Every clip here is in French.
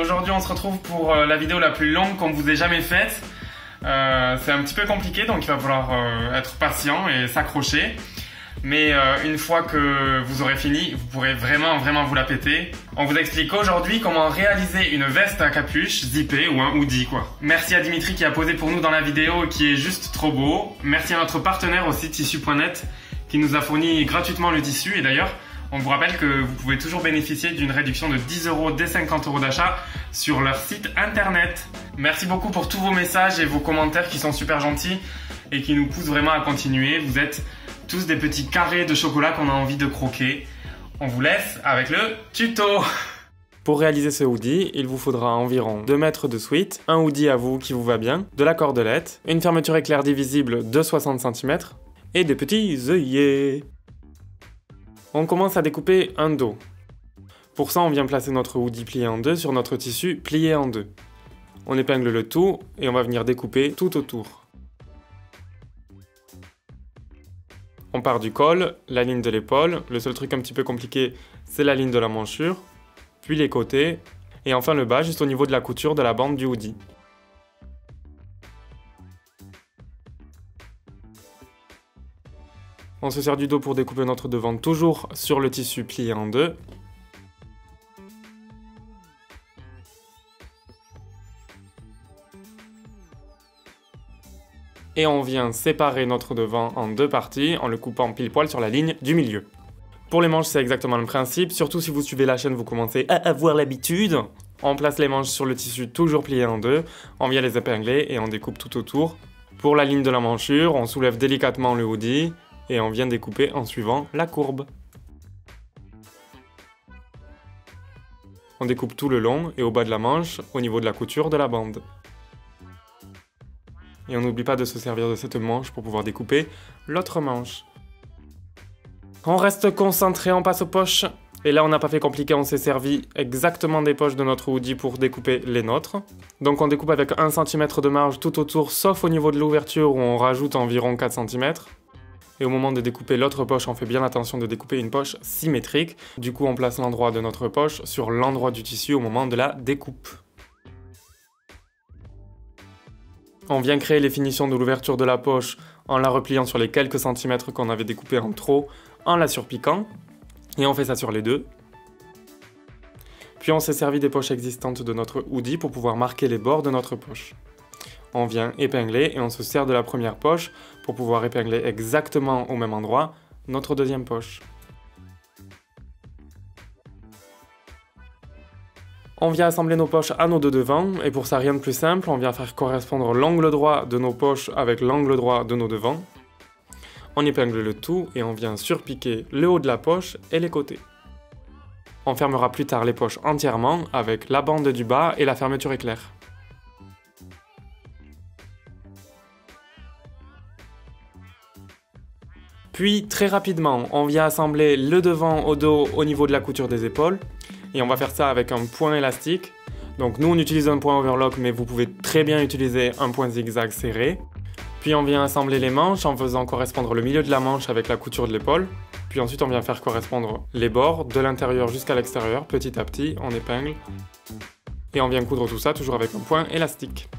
Aujourd'hui on se retrouve pour la vidéo la plus longue qu'on vous ait jamais faite. C'est un petit peu compliqué, donc il va falloir être patient et s'accrocher. Mais une fois que vous aurez fini, vous pourrez vraiment vous la péter. On vous explique aujourd'hui comment réaliser une veste à capuche zippée ou un hoodie quoi. Merci à Dimitri qui a posé pour nous dans la vidéo, qui est juste trop beau. Merci à notre partenaire aussi Tissu.net qui nous a fourni gratuitement le tissu. Et d'ailleurs, on vous rappelle que vous pouvez toujours bénéficier d'une réduction de 10 € dès 50 € d'achat sur leur site internet. Merci beaucoup pour tous vos messages et vos commentaires qui sont super gentils et qui nous poussent vraiment à continuer. Vous êtes tous des petits carrés de chocolat qu'on a envie de croquer. On vous laisse avec le tuto. Pour réaliser ce hoodie, il vous faudra environ 2 mètres de sweat, un hoodie à vous qui vous va bien, de la cordelette, une fermeture éclair divisible de 60 cm et des petits œillets. On commence à découper un dos. Pour ça, on vient placer notre hoodie plié en deux sur notre tissu plié en deux. On épingle le tout et on va venir découper tout autour. On part du col, la ligne de l'épaule, le seul truc un petit peu compliqué, c'est la ligne de la manchure, puis les côtés, et enfin le bas juste au niveau de la couture de la bande du hoodie. On se sert du dos pour découper notre devant toujours sur le tissu plié en deux. Et on vient séparer notre devant en deux parties en le coupant pile poil sur la ligne du milieu. Pour les manches, c'est exactement le principe, surtout si vous suivez la chaîne, vous commencez à avoir l'habitude. On place les manches sur le tissu toujours plié en deux, on vient les épingler et on découpe tout autour. Pour la ligne de la manchure, on soulève délicatement le hoodie et on vient découper en suivant la courbe. On découpe tout le long et au bas de la manche, au niveau de la couture de la bande. Et on n'oublie pas de se servir de cette manche pour pouvoir découper l'autre manche. On reste concentré, on passe aux poches. Et là, on n'a pas fait compliqué, on s'est servi exactement des poches de notre hoodie pour découper les nôtres. Donc on découpe avec 1 cm de marge tout autour, sauf au niveau de l'ouverture où on rajoute environ 4 cm. Et au moment de découper l'autre poche, on fait bien attention de découper une poche symétrique. Du coup, on place l'endroit de notre poche sur l'endroit du tissu au moment de la découpe. On vient créer les finitions de l'ouverture de la poche en la repliant sur les quelques centimètres qu'on avait découpés en trop, en la surpiquant. Et on fait ça sur les deux. Puis on s'est servi des poches existantes de notre hoodie pour pouvoir marquer les bords de notre poche. On vient épingler et on se sert de la première poche pour pouvoir épingler exactement au même endroit notre deuxième poche. On vient assembler nos poches à nos deux devants et pour ça rien de plus simple, on vient faire correspondre l'angle droit de nos poches avec l'angle droit de nos devants. On épingle le tout et on vient surpiquer le haut de la poche et les côtés. On fermera plus tard les poches entièrement avec la bande du bas et la fermeture éclair. Puis très rapidement, on vient assembler le devant au dos au niveau de la couture des épaules. Et on va faire ça avec un point élastique. Donc nous on utilise un point overlock, mais vous pouvez très bien utiliser un point zigzag serré. Puis on vient assembler les manches en faisant correspondre le milieu de la manche avec la couture de l'épaule. Puis ensuite on vient faire correspondre les bords de l'intérieur jusqu'à l'extérieur, petit à petit, on épingle. Et on vient coudre tout ça toujours avec un point élastique.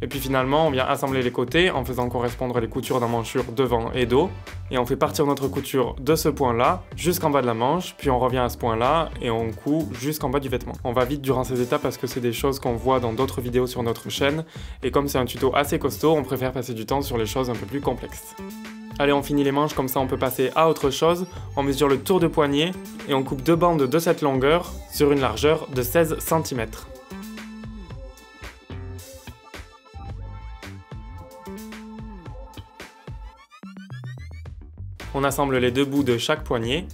Et puis finalement, on vient assembler les côtés en faisant correspondre les coutures d'emmanchure devant et dos. Et on fait partir notre couture de ce point-là jusqu'en bas de la manche, puis on revient à ce point-là et on coud jusqu'en bas du vêtement. On va vite durant ces étapes parce que c'est des choses qu'on voit dans d'autres vidéos sur notre chaîne. Et comme c'est un tuto assez costaud, on préfère passer du temps sur les choses un peu plus complexes. Allez, on finit les manches, comme ça on peut passer à autre chose. On mesure le tour de poignet et on coupe 2 bandes de cette longueur sur une largeur de 16 cm. On assemble les 2 bouts de chaque poignet.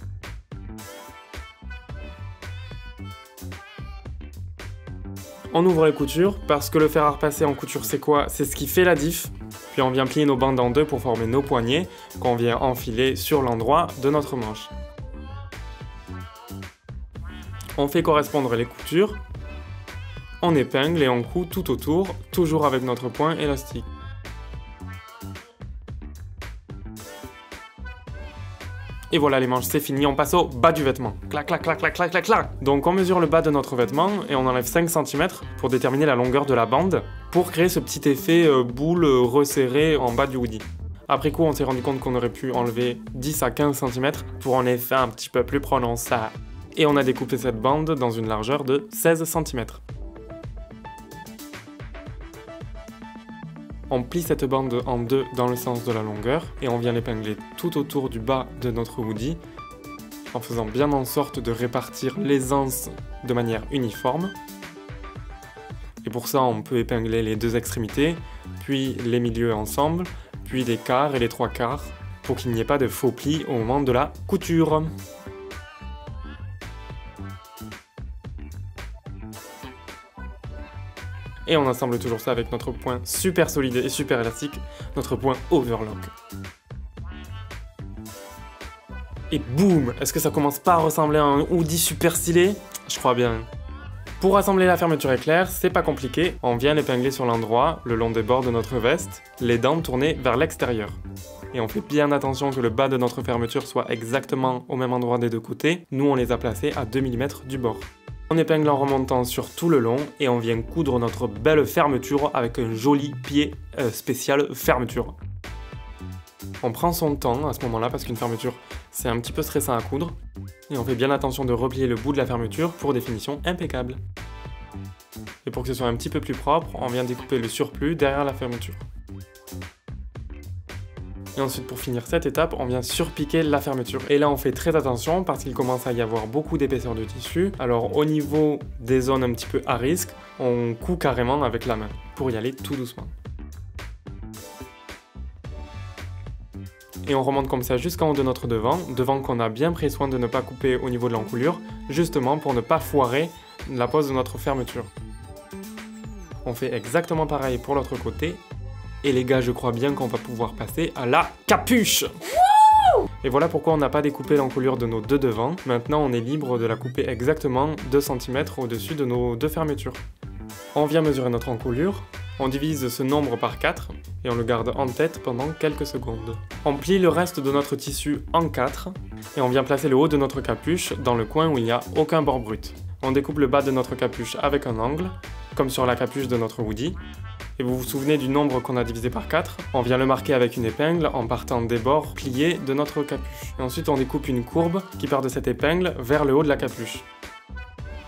On ouvre les coutures, parce que le fer à repasser en couture c'est quoi? C'est ce qui fait la diff. Puis on vient plier nos bandes en deux pour former nos poignets, qu'on vient enfiler sur l'endroit de notre manche. On fait correspondre les coutures, on épingle et on coud tout autour, toujours avec notre point élastique. Et voilà, les manches, c'est fini, on passe au bas du vêtement. Clac, clac, clac, clac, clac, clac, clac. Donc on mesure le bas de notre vêtement et on enlève 5 cm pour déterminer la longueur de la bande, pour créer ce petit effet boule resserrée en bas du hoodie. Après coup, on s'est rendu compte qu'on aurait pu enlever 10 à 15 cm pour un effet un petit peu plus prononcé. Et on a découpé cette bande dans une largeur de 16 cm. On plie cette bande en deux dans le sens de la longueur et on vient l'épingler tout autour du bas de notre hoodie en faisant bien en sorte de répartir les anses de manière uniforme. Et pour ça, on peut épingler les 2 extrémités, puis les milieux ensemble, puis les quarts et les 3 quarts pour qu'il n'y ait pas de faux plis au moment de la couture. Et on assemble toujours ça avec notre point super solide et super élastique, notre point overlock. Et boum! Est-ce que ça commence pas à ressembler à un hoodie super stylé? Je crois bien. Pour assembler la fermeture éclair, c'est pas compliqué, on vient l'épingler sur l'endroit, le long des bords de notre veste, les dents tournées vers l'extérieur. Et on fait bien attention que le bas de notre fermeture soit exactement au même endroit des 2 côtés, nous on les a placés à 2 mm du bord. On épingle en remontant sur tout le long et on vient coudre notre belle fermeture avec un joli pied spécial fermeture. On prend son temps à ce moment-là parce qu'une fermeture c'est un petit peu stressant à coudre et on fait bien attention de replier le bout de la fermeture pour des finitions impeccables. Et pour que ce soit un petit peu plus propre, on vient découper le surplus derrière la fermeture. Et ensuite, pour finir cette étape, on vient surpiquer la fermeture. Et là, on fait très attention parce qu'il commence à y avoir beaucoup d'épaisseur de tissu. Alors, au niveau des zones un petit peu à risque, on coud carrément avec la main pour y aller tout doucement. Et on remonte comme ça jusqu'en haut de notre devant qu'on a bien pris soin de ne pas couper au niveau de l'encoulure, justement pour ne pas foirer la pose de notre fermeture. On fait exactement pareil pour l'autre côté. Et les gars, je crois bien qu'on va pouvoir passer à la capuche. Et voilà pourquoi on n'a pas découpé l'encolure de nos 2 devants. Maintenant, on est libre de la couper exactement 2 cm au-dessus de nos 2 fermetures. On vient mesurer notre encolure, on divise ce nombre par 4 et on le garde en tête pendant quelques secondes. On plie le reste de notre tissu en 4 et on vient placer le haut de notre capuche dans le coin où il n'y a aucun bord brut. On découpe le bas de notre capuche avec un angle, comme sur la capuche de notre hoodie. Et vous vous souvenez du nombre qu'on a divisé par 4, on vient le marquer avec une épingle en partant des bords pliés de notre capuche. Et ensuite on découpe une courbe qui part de cette épingle vers le haut de la capuche.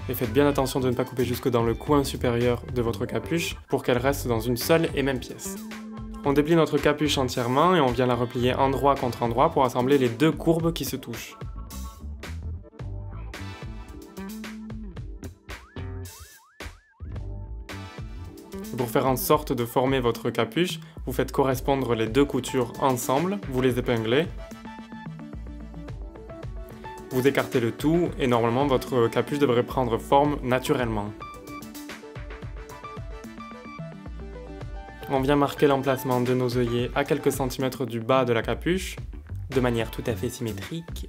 Et faites bien attention de ne pas couper jusque dans le coin supérieur de votre capuche pour qu'elle reste dans une seule et même pièce. On déplie notre capuche entièrement et on vient la replier endroit contre endroit pour assembler les 2 courbes qui se touchent. Pour faire en sorte de former votre capuche, vous faites correspondre les 2 coutures ensemble, vous les épinglez. Vous écartez le tout et normalement votre capuche devrait prendre forme naturellement. On vient marquer l'emplacement de nos œillets à quelques centimètres du bas de la capuche, de manière tout à fait symétrique.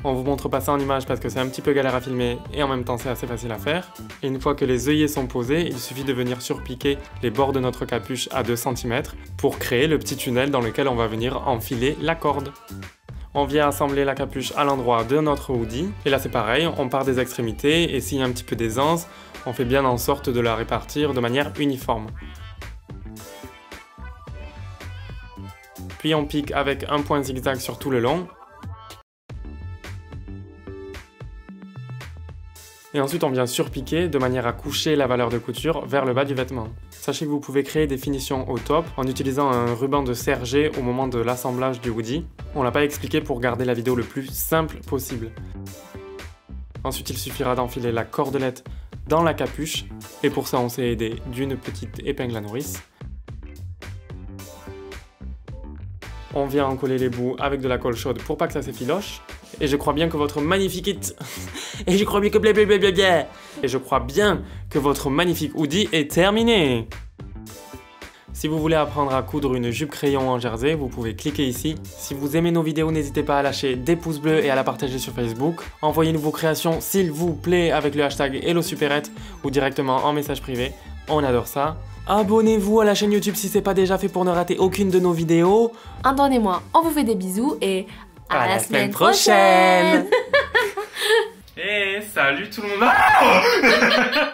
On vous montre pas ça en image parce que c'est un petit peu galère à filmer et en même temps c'est assez facile à faire. Et une fois que les œillets sont posés, il suffit de venir surpiquer les bords de notre capuche à 2 cm pour créer le petit tunnel dans lequel on va venir enfiler la corde. On vient assembler la capuche à l'endroit de notre hoodie. Et là c'est pareil, on part des extrémités et s'il y a un petit peu d'aisance, On fait bien en sorte de la répartir de manière uniforme. Puis on pique avec un point zigzag sur tout le long. Et ensuite on vient surpiquer de manière à coucher la valeur de couture vers le bas du vêtement. Sachez que vous pouvez créer des finitions au top en utilisant un ruban de serger au moment de l'assemblage du hoodie. On l'a pas expliqué pour garder la vidéo le plus simple possible. Ensuite il suffira d'enfiler la cordelette dans la capuche et pour ça on s'est aidé d'une petite épingle à nourrice. On vient en coller les bouts avec de la colle chaude pour pas que ça s'effiloche. Et je crois bien que votre magnifique Et je crois bien que votre magnifique hoodie est terminé. Si vous voulez apprendre à coudre une jupe crayon en jersey, vous pouvez cliquer ici. Si vous aimez nos vidéos, n'hésitez pas à lâcher des pouces bleus et à la partager sur Facebook. Envoyez-nous vos créations s'il vous plaît avec le hashtag HelloSuperette ou directement en message privé. On adore ça. Abonnez-vous à la chaîne YouTube si c'est pas déjà fait pour ne rater aucune de nos vidéos. Entendez-moi, on vous fait des bisous et à la semaine prochaine. Et salut tout le monde.